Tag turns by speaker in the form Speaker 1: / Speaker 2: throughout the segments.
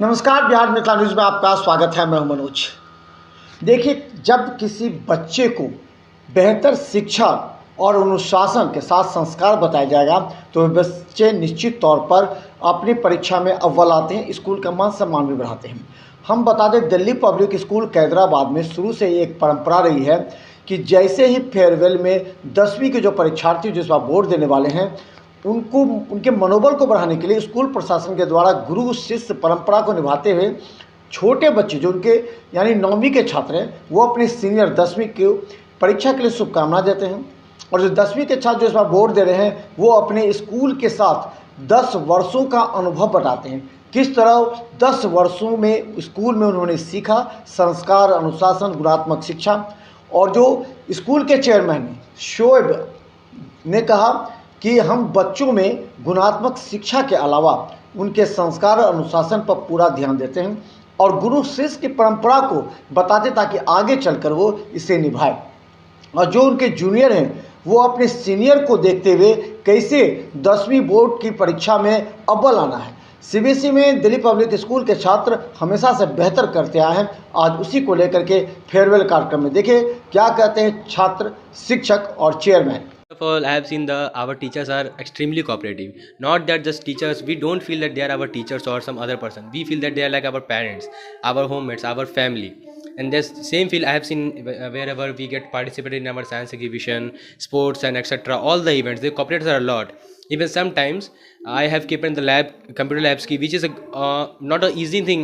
Speaker 1: नमस्कार, बिहार मिथिला न्यूज़ में आपका स्वागत है। मैं हूं मनोज। देखिए, जब किसी बच्चे को बेहतर शिक्षा और अनुशासन के साथ संस्कार बताया जाएगा तो वे बच्चे निश्चित तौर पर अपनी परीक्षा में अव्वल आते हैं, स्कूल का मान सम्मान भी बढ़ाते हैं। हम बता दें, दिल्ली पब्लिक स्कूल कैदराबाद में शुरू से एक परंपरा रही है कि जैसे ही फेयरवेल में 10वीं के जो परीक्षार्थी जिस बार बोर्ड देने वाले हैं, उनको उनके मनोबल को बढ़ाने के लिए स्कूल प्रशासन के द्वारा गुरु शिष्य परंपरा को निभाते हुए छोटे बच्चे जो उनके यानी 9वीं के छात्र हैं, वो अपने सीनियर 10वीं की परीक्षा के लिए शुभकामना देते हैं। और जो 10वीं के छात्र जो इस बार बोर्ड दे रहे हैं, वो अपने स्कूल के साथ 10 वर्षों का अनुभव बताते हैं, किस तरह 10 वर्षों में स्कूल में उन्होंने सीखा संस्कार, अनुशासन, गुणात्मक शिक्षा। और जो स्कूल के चेयरमैन शोएब ने कहा कि हम बच्चों में गुणात्मक शिक्षा के अलावा उनके संस्कार और अनुशासन पर पूरा ध्यान देते हैं और गुरु शिष्य की परंपरा को बताते ताकि आगे चलकर वो इसे निभाए। और जो उनके जूनियर हैं, वो अपने सीनियर को देखते हुए कैसे 10वीं बोर्ड की परीक्षा में अव्वल आना है। सीबीएसई में दिल्ली पब्लिक स्कूल के छात्र हमेशा से बेहतर करते आए हैं। आज उसी को लेकर के फेयरवेल कार्यक्रम में देखिए क्या कहते हैं छात्र, शिक्षक और chairman.
Speaker 2: First of all, I have seen our teachers are extremely cooperative. Not that just teachers, we don't feel that they are our teachers or some other person. We feel that they are like our parents, our homemates, our family. And this same feel I have seen wherever we get participated in our science exhibition, sports and etc. All the events, they cooperate a lot. Even sometimes I have kept in the lab, computer labs key, which is not an easy thing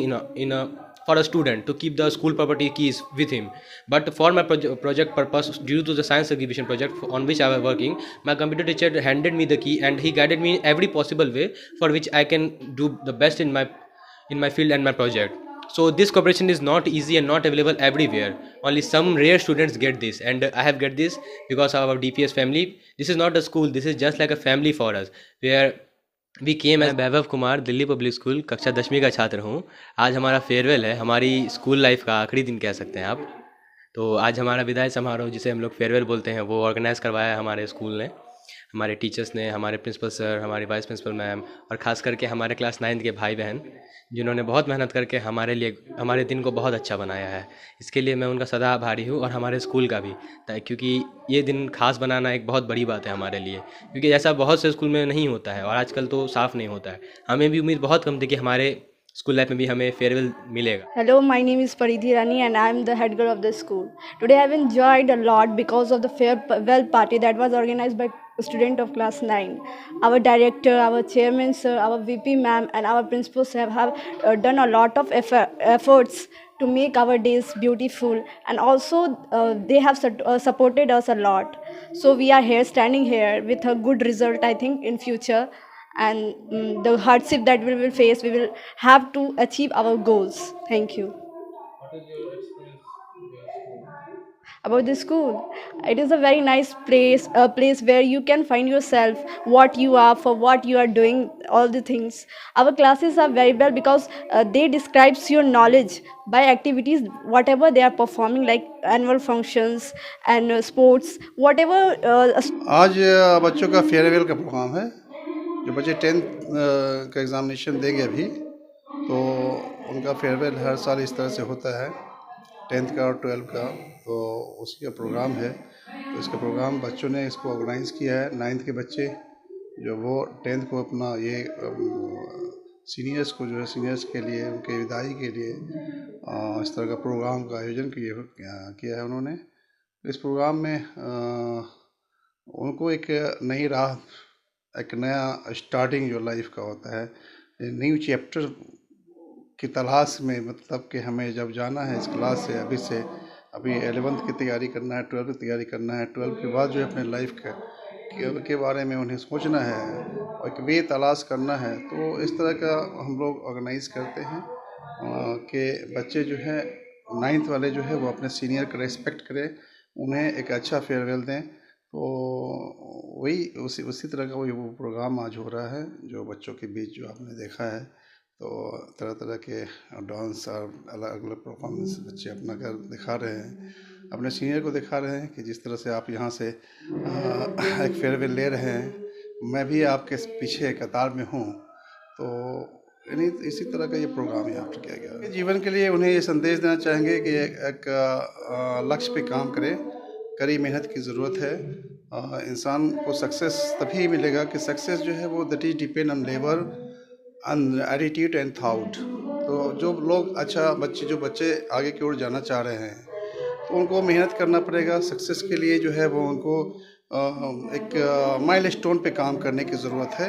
Speaker 2: for a student to keep the school property keys with him. But for my project purpose, due to the science exhibition project on which I was working, my computer teacher handed me the key and he guided me in every possible way for which I can do the best in my field and my project. So this cooperation is not easy and not available everywhere. Only some rare students get this, and I have get this because of our DPS family. This is not a school, this is just like a family for us, where we came as Vaibhav Kumar, Delhi Public School कक्षा 10वीं का छात्र हूँ। आज हमारा farewell है, हमारी school life का आखिरी दिन कह सकते हैं आप। तो आज हमारा विदाई समारोह, जिसे हम लोग फेयरवेल बोलते हैं, वो ऑर्गेनाइज़ करवाया है हमारे स्कूल ने, हमारे टीचर्स ने, हमारे प्रिंसिपल सर, हमारी वाइस प्रिंसिपल मैम और ख़ास करके हमारे क्लास 9th के भाई बहन, जिन्होंने बहुत मेहनत करके हमारे लिए हमारे दिन को बहुत अच्छा बनाया है। इसके लिए मैं उनका सदा आभारी हूँ और हमारे स्कूल का भी, क्योंकि ये दिन खास बनाना एक बहुत बड़ी बात है हमारे लिए, क्योंकि ऐसा बहुत से स्कूल में नहीं होता है और आजकल तो साफ़ नहीं होता है। हमें भी उम्मीद बहुत कम थी कि हमारे स्कूल लाइफ में भी हमें फेयरवेल मिलेगा।
Speaker 3: Hello, my name is Paridhi Rani and I am the head girl of the school. Today I have enjoyed a lot because of the farewell party that was organized by a student of class 9. Our director, our chairman sir, our VP ma'am and our principal sir have done a lot of efforts to make our days beautiful, and also they have supported us a lot. So we are here standing here with a good result, I think, in future. And the hardship that we will face, we will have to achieve our goals. Thank you.
Speaker 4: What is your experience in your school?
Speaker 3: About the school, it is a very nice place, a place where you can find yourself, what you are, for what you are doing, all the things. Our classes are very well because they describes your knowledge by activities whatever they are performing, like annual functions and sports, whatever.
Speaker 5: आज बच्चों का farewell का programme है। जो बच्चे 10th का examination देंगे अभी, तो उनका फेयरवेल हर साल इस तरह से होता है, 10th का और 12th का, तो उसी का प्रोग्राम है। तो इसका प्रोग्राम बच्चों ने इसको ऑर्गेनाइज़ किया है। 9th के बच्चे जो वो 10th को अपना ये सीनियर्स को जो है, सीनियर्स के लिए उनके विदाई के लिए इस तरह का प्रोग्राम का आयोजन किया है उन्होंने। इस प्रोग्राम में उनको एक नई राह, एक नया स्टार्टिंग जो लाइफ का होता है, न्यू चैप्टर की तलाश में, मतलब कि हमें जब जाना है इस क्लास से, अभी 11th की तैयारी करना है, 12th की तैयारी करना है, 12th के बाद जो है अपने लाइफ के बारे में उन्हें सोचना है और एक वे तलाश करना है। तो इस तरह का हम लोग ऑर्गेनाइज़ करते हैं कि बच्चे जो है 9th वाले जो है वो अपने सीनियर का रेस्पेक्ट करें, उन्हें एक अच्छा फेयरवेल दें। तो वही उसी तरह का वही वो प्रोग्राम आज हो रहा है, जो बच्चों के बीच जो आपने देखा है। तो तरह तरह के डांस और अलग अलग परफॉर्मेंस बच्चे अपना कर दिखा रहे हैं, अपने सीनियर को दिखा रहे हैं कि जिस तरह से आप यहाँ से एक फेयरवेल ले रहे हैं, मैं भी आपके पीछे कतार में हूँ। तो यानी इसी तरह का ये प्रोग्राम यहाँ पर किया गया है। जीवन के लिए उन्हें ये संदेश देना चाहेंगे कि एक लक्ष्य पे काम करें, कड़ी मेहनत की ज़रूरत है। इंसान को सक्सेस तभी मिलेगा कि सक्सेस जो है वो that is depend on labour, on attitude and thought. तो जो लोग जो बच्चे आगे की ओर जाना चाह रहे हैं तो उनको मेहनत करना पड़ेगा। सक्सेस के लिए जो है वो उनको एक माइलस्टोन पे काम करने की ज़रूरत है।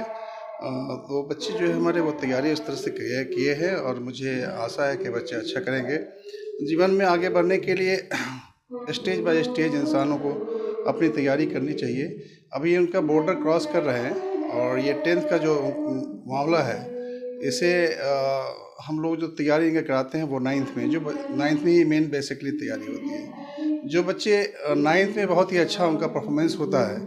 Speaker 5: तो बच्चे जो है हमारे वो तैयारी उस तरह से किए हैं और मुझे आशा है कि बच्चे अच्छा करेंगे। जीवन में आगे बढ़ने के लिए स्टेज बाय स्टेज इंसानों को अपनी तैयारी करनी चाहिए। अभी उनका बॉर्डर क्रॉस कर रहे हैं और ये 10th का जो मामला है इसे हम लोग जो तैयारी इनका कराते हैं वो 9th में, जो 9th में ही मेन बेसिकली तैयारी होती है। जो बच्चे 9th में बहुत ही अच्छा उनका परफॉर्मेंस होता है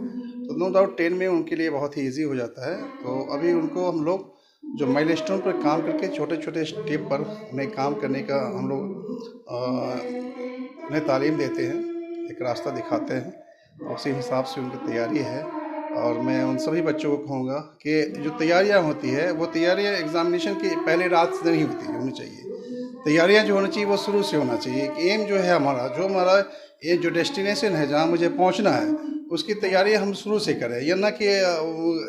Speaker 5: तो नो डाउट 10 में उनके लिए बहुत ही ईजी हो जाता है। तो अभी उनको हम लोग जो माइलस्टोन पर काम करके छोटे छोटे स्टेप पर उन्हें काम करने का हम लोग उन्हें तालीम देते हैं, एक रास्ता दिखाते हैं। उसी हिसाब से उनकी तैयारी है और मैं उन सभी बच्चों को कहूँगा कि जो तैयारियाँ होती है वो तैयारियाँ एग्ज़ामिनेशन की पहले रात से नहीं होनी चाहिए। तैयारियाँ जो होनी चाहिए वो शुरू से होना चाहिए। एम जो है हमारा ये जो डेस्टिनेशन है जहाँ मुझे पहुँचना है उसकी तैयारी हम शुरू से करें। यह ना कि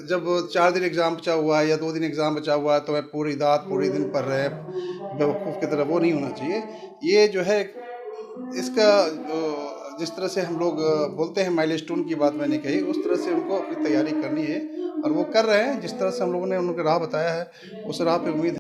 Speaker 5: जब 4 दिन एग्ज़ाम बचा हुआ है या 2 दिन एग्ज़ाम बचा हुआ है तो मैं पूरी दिन पढ़ रहे हैं बेवकूफ़ की तरह, वो नहीं होना चाहिए। ये जो है इसका जिस तरह से हम लोग बोलते हैं माइलस्टोन की बात मैंने कही, उस तरह से उनको अपनी तैयारी करनी है और वो कर रहे हैं। जिस तरह से हम लोगों ने उनको राह बताया है उस राह पे उम्मीद